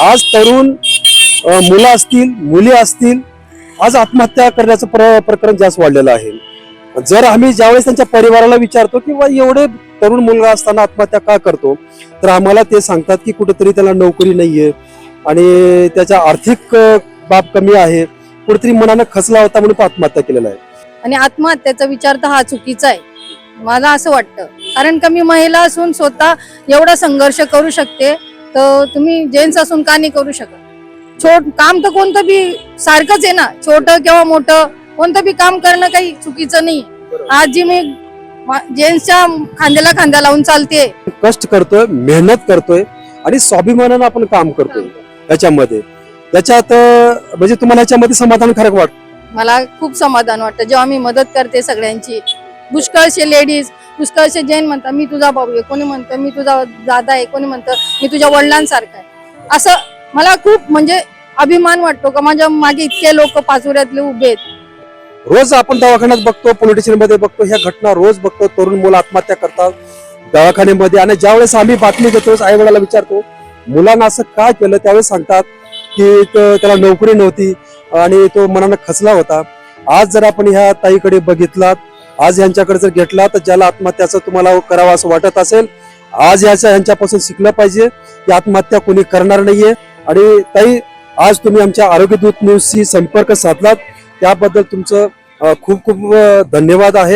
आज तरुण मुलं असतील मुली असतील आज आत्महत्या करण्याचं प्रकरण जास्त वाढलेलं आहे। जर आम्ही ज्यावेळेस त्यांच्या परिवाराला विचारतो की एवढे तरुण मुलगा असताना आत्महत्या का करतो, तर आम्हाला ते सांगतात की कुठेतरी त्याला नोकरी नाहीये आणि त्याच्या आर्थिक बाब कमी आहे, कुठेतरी मनानं खचला होता म्हणून तो आत्महत्या केलेला आहे। आणि आत्महत्याचा विचार तर हा चुकीचा आहे मला असं वाटतं। कारण का मी महिला असून स्वतः एवढा संघर्ष करू शकते, तर तुम्ही जेंट्स असून का नाही करू शकत? काम तर कोणतं बी सारखंच आहे ना, छोटं किंवा मोठं कोणतं बी काम करणं काही चुकीचं नाही। आज जी मी जेंट्सच्या खांद्याला खांदा लावून चालते, कष्ट करतोय, मेहनत करतोय आणि स्वाभिमानानं आपण काम करतोय याच्यामध्ये, त्याच्यात म्हणजे तुम्हाला याच्यामध्ये समाधानकारक वाटतं? मला खूप समाधान वाटतं जेव्हा मी मदत करते सगळ्यांची। पुष्कळशे लेडीज, पुष्कळशे जैन म्हणतात मी तुझा भाऊ आहे, कोणी म्हणतं मी तुझा दादा आहे, कोणी म्हणतं मी तुझ्या वडिलांसारखा आहे। असं मला खूप म्हणजे अभिमान वाटतो का माझ्या मागे इतके लोक पाचोऱ्यातले उभे आहेत। रोज आपण दवाखान्यात बघतो, पोलीस स्टेशन मध्ये बघतो, ह्या घटना रोज बघतो, तरुण मुलं आत्महत्या करतात दवाखान्यामध्ये। आणि ज्यावेळेस आम्ही बातमी देतो आई वडिलांना विचारतो मुलांना असं का केलं, त्यावेळेस सांगतात की त्याला नोकरी नव्हती आणि तो मनानं खचला होता। आज जर आपण ह्या ताईकडे बघितलात, आज यांच्याकडे जर घेतला, तर ज्याला आत्महत्याचं तुम्हाला करावं असं वाटत असेल, आज यांच्यापासून शिकलं पाहिजे की आत्महत्या कोणी करणार नाहीये। आणि ताई, आज तुम्ही आमच्या आरोग्य दूत न्यूजशी संपर्क साधलात त्याबद्दल तुमचं खूप खूप धन्यवाद आहे।